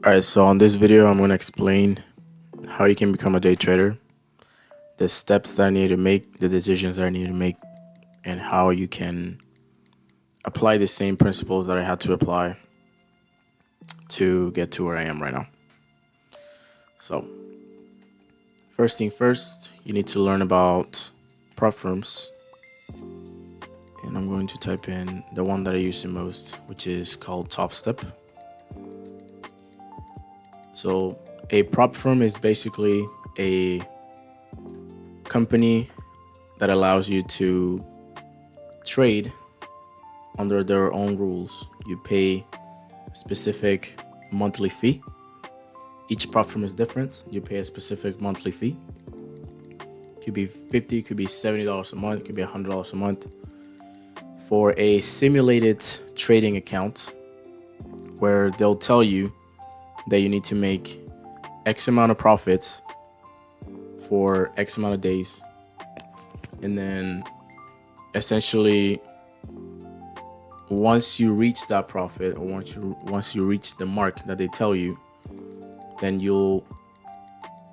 Alright, so on this video, I'm going to explain how you can become a day trader, the steps that I need to make, the decisions that I need to make, and how you can apply the same principles that I had to apply to get to where I am right now. So, first thing first, you need to learn about prop firms. And I'm going to type in the one that I use the most, which is called TopStep. So a prop firm is basically a company that allows you to trade under their own rules. You pay a specific monthly fee. Each prop firm is different. You pay a specific monthly fee. It could be $50, could be $70 a month, could be $100 a month for a simulated trading account where they'll tell you that you need to make X amount of profits for X amount of days. And then essentially once you reach that profit, or once you reach the mark that they tell you, then you'll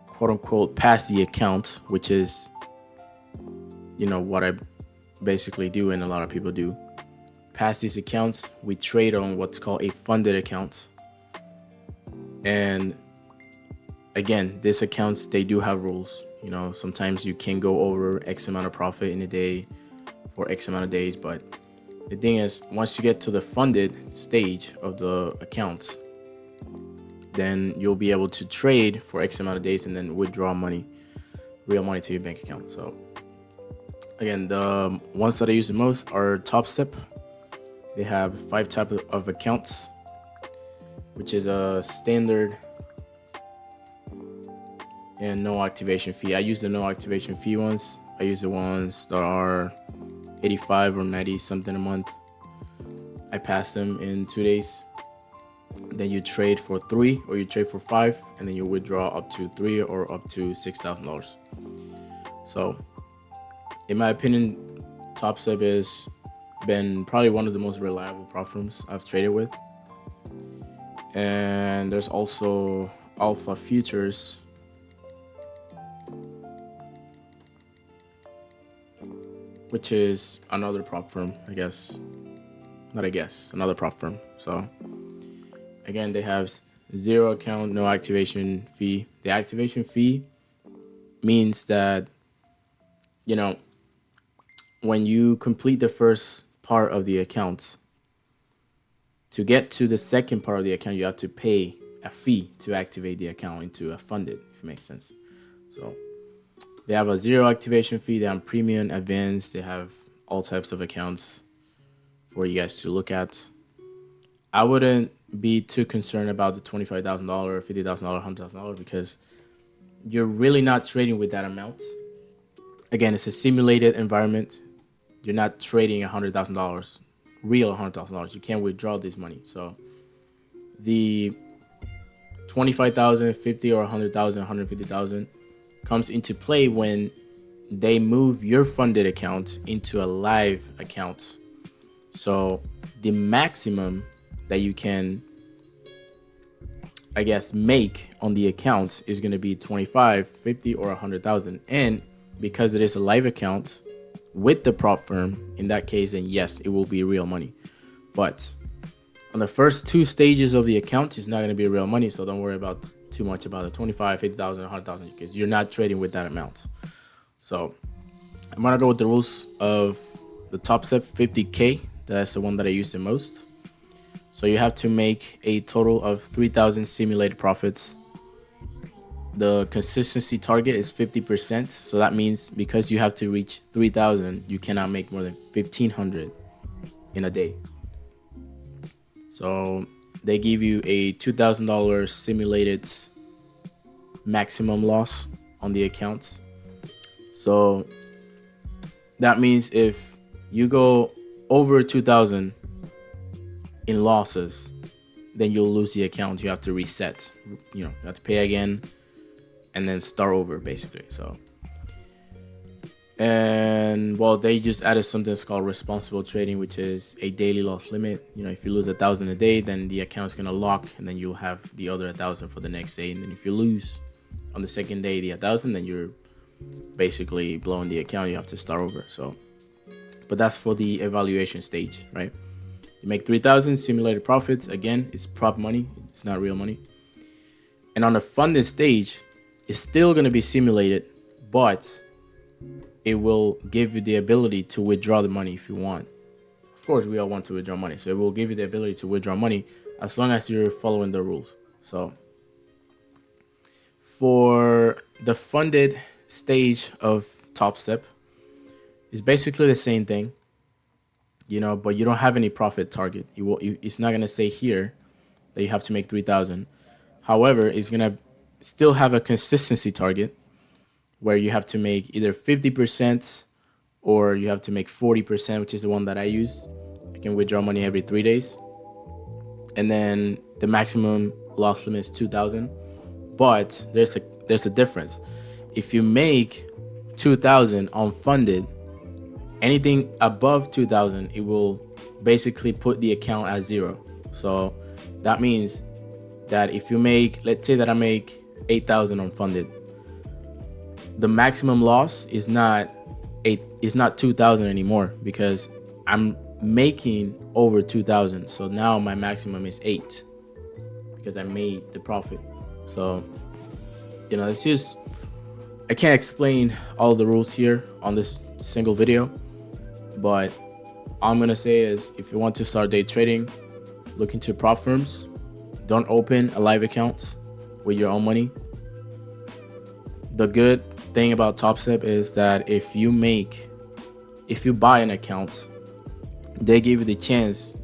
quote unquote pass the account, which is, what I basically do and a lot of people do. Pass these accounts, we trade on what's called a funded account. And again, these accounts, they do have rules. Sometimes you can go over X amount of profit in a day for X amount of days. But the thing is, once you get to the funded stage of the account, then you'll be able to trade for X amount of days and then withdraw money, real money to your bank account. So again, the ones that I use the most are TopStep. They have 5 types of accounts, which is a standard and no activation fee. I use the no activation fee ones. I use the ones that are 85 or 90 something a month. I pass them in 2 days. Then you trade for 3 or you trade for 5, and then you withdraw up to 3 or up to $6,000. So in my opinion, TopStep has been probably one of the most reliable prop firms I've traded with. And there's also Alpha Futures, which is another prop firm, another prop firm. So again, they have 0 account, no activation fee. The activation fee means that, when you complete the first part of the account, to get to the second part of the account, you have to pay a fee to activate the account into a funded, if it makes sense. So they have a 0 activation fee. They have premium, advanced. They have all types of accounts for you guys to look at. I wouldn't be too concerned about the $25,000, $50,000, $100,000 because you're really not trading with that amount. Again, it's a simulated environment. You're not trading $100,000. Real $100,000. You can't withdraw this money. So the 25,000, 50, or 100,000, 150,000 comes into play when they move your funded account into a live account. So the maximum that you can, make on the account is going to be 25, 50, or 100,000. And because it is a live account with the prop firm, in that case, then yes, it will be real money. But on the first 2 stages of the account, it's not going to be real money. So don't worry about too much about the 25, 50,000, 100,000 because you're not trading with that amount. So I'm going to go with the rules of the TopStep 50K. That's the one that I use the most. So you have to make a total of 3,000 simulated profits. The consistency target is 50%. So that means because you have to reach 3,000, you cannot make more than 1,500 in a day. So they give you a $2,000 simulated maximum loss on the account. So that means if you go over 2,000 in losses, then you'll lose the account. You have to reset. You have to pay again and then start over basically. So And well, they just added something that's called responsible trading, which is a daily loss limit. If you lose 1,000 a day, then the account's gonna lock, and then you'll have the other 1,000 for the next day. And then if you lose on the second day the 1,000, then you're basically blowing the account. You have to start over. So, but that's for the evaluation stage, right? You make 3,000 simulated profits. Again, it's prop money. It's not real money. And on the funded stage, it's still gonna be simulated, but it will give you the ability to withdraw the money if you want. Of course, we all want to withdraw money, so it will give you the ability to withdraw money as long as you're following the rules. So for the funded stage of Top Step, it's basically the same thing, but you don't have any profit target. It's not gonna say here that you have to make 3,000. However, it's gonna still have a consistency target where you have to make either 50% or you have to make 40%, which is the one that I use. I can withdraw money every 3 days. And then the maximum loss limit is 2,000. But there's a difference. If you make 2,000 unfunded, anything above 2,000, it will basically put the account at zero. So that means that if you make, let's say that I make 8,000 unfunded, the maximum loss is not 2,000 anymore because I'm making over 2,000. So now my maximum is 8 because I made the profit. So it's just, I can't explain all the rules here on this single video, but all I'm gonna say is if you want to start day trading, look into prop firms. Don't open a live account with your own money. The good thing about Top Step is that if you buy an account, they give you the chance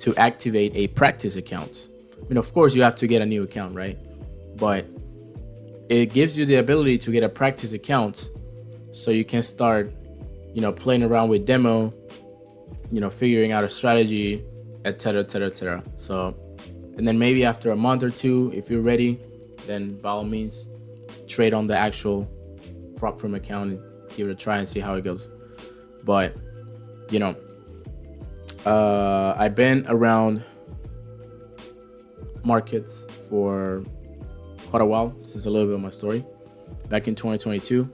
to activate a practice account. Of course you have to get a new account, right? But it gives you the ability to get a practice account so you can start, playing around with demo, figuring out a strategy, etc., etc., etc. So, and then maybe after a month or two, if you're ready, then by all means, trade on the actual prop firm account and give it a try and see how it goes. But I've been around markets for quite a while. This is a little bit of my story. Back in 2022,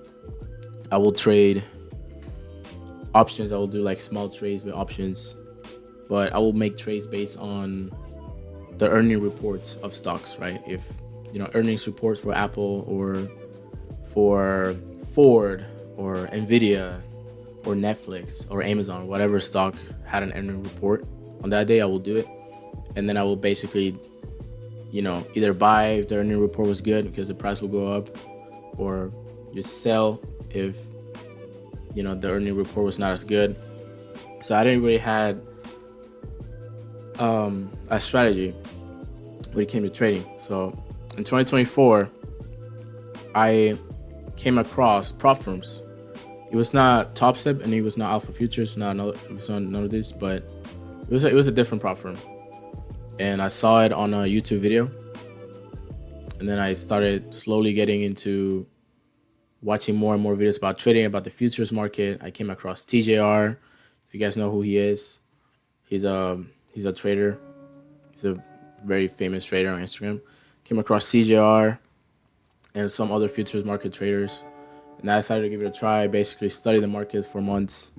I will trade options. I will do like small trades with options, but I will make trades based on the earning reports of stocks, right? If earnings reports for Apple or for Ford or Nvidia or Netflix or Amazon, whatever stock had an earning report on that day, I will do it. And then I will basically, either buy if the earning report was good because the price will go up, or just sell if, the earning report was not as good. So I didn't really had a strategy when it came to trading. So in 2024, I came across prop firms. It was not Top Step and it was not Alpha Futures. It was not none of this, but it was a different prop firm. And I saw it on a YouTube video. And then I started slowly getting into watching more and more videos about trading, about the futures market. I came across TJR. If you guys know who he is, he's a trader. He's a very famous trader on Instagram. Came across CJR and some other futures market traders. And I decided to give it a try. Basically study the market for months.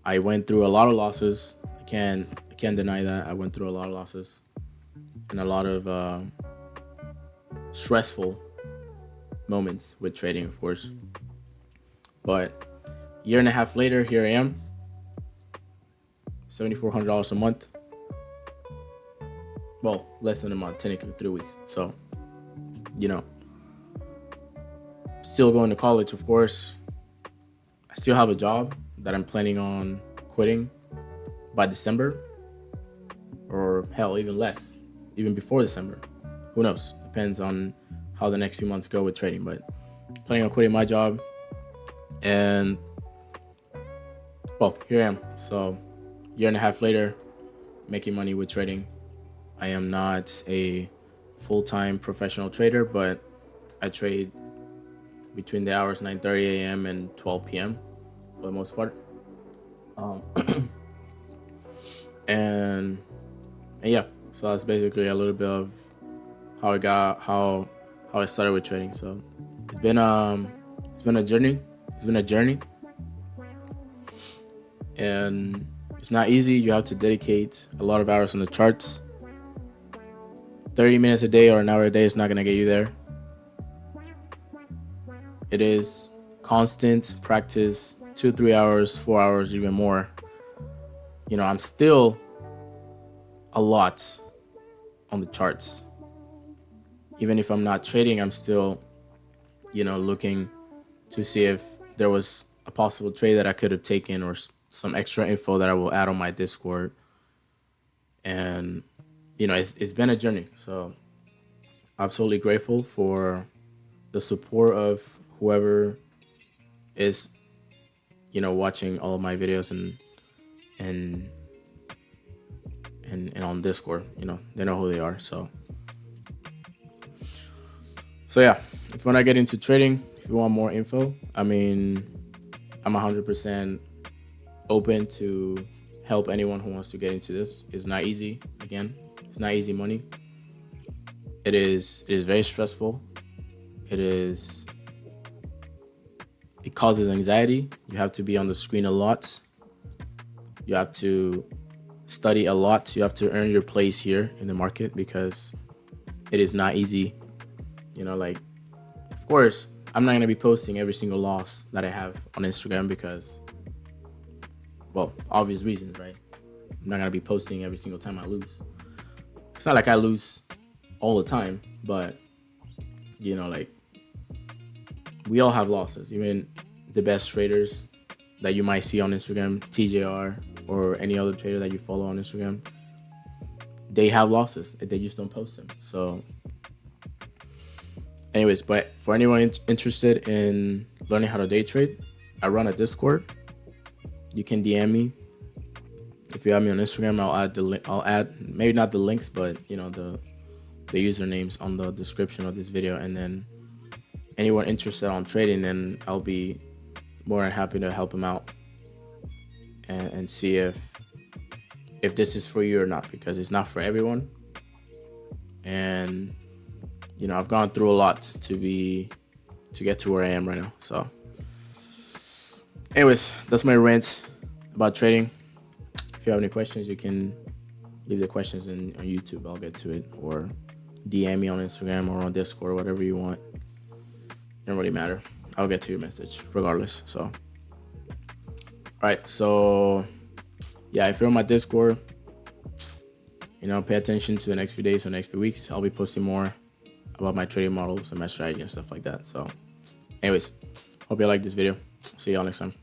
I went through a lot of losses. I can't deny that. I went through a lot of losses and a lot of stressful moments with trading, of course. But a year and a half later, here I am, $7,400 a month. Well, less than a month, technically 3 weeks. So, still going to college, of course. I still have a job that I'm planning on quitting by December, or hell, even less, even before December. Who knows? Depends on how the next few months go with trading, but planning on quitting my job. And well, here I am. So a year and a half later, making money with trading. I am not a full-time professional trader, but I trade between the hours 9:30 a.m. and 12 p.m. for the most part. Um, and yeah, so that's basically a little bit of how I started with trading. So it's been a journey. It's been a journey, and it's not easy. You have to dedicate a lot of hours on the charts. 30 minutes a day or an hour a day is not gonna get you there. It is constant practice, 2-3 hours, 4 hours, even more. I'm still a lot on the charts. Even if I'm not trading, I'm still, looking to see if there was a possible trade that I could have taken, or some extra info that I will add on my Discord. And, it's been a journey. So absolutely grateful for the support of whoever is, watching all of my videos and on Discord. They know who they are. So yeah, if you want to get into trading, if you want more info, I'm 100% open to help anyone who wants to get into this. It's not easy. Again, it's not easy money. It is very stressful. It causes anxiety. You have to be on the screen a lot. You have to study a lot. You have to earn your place here in the market, because it is not easy. Of course, I'm not going to be posting every single loss that I have on Instagram because, well, obvious reasons, right? I'm not going to be posting every single time I lose. It's not like I lose all the time, but, we all have losses. Even the best traders that you might see on Instagram, TJR, or any other trader that you follow on Instagram, they have losses. They just don't post them. So anyways, but for anyone interested in learning how to day trade, I run a Discord. You can DM me. If you have me on Instagram, I'll add maybe not the links, but the usernames on the description of this video. And then anyone interested on trading, then I'll be more than happy to help them out and see if this is for you or not, because it's not for everyone. And I've gone through a lot to get to where I am right now. So anyways, that's my rant about trading. If you have any questions, you can leave the questions on YouTube. I'll get to it, or DM me on Instagram or on Discord, whatever you want. It don't really matter. I'll get to your message regardless. So, all right. So yeah, if you're on my Discord, pay attention to the next few days or next few weeks. I'll be posting more about my trading models and my strategy and stuff like that. So anyways, hope you like this video. See y'all next time.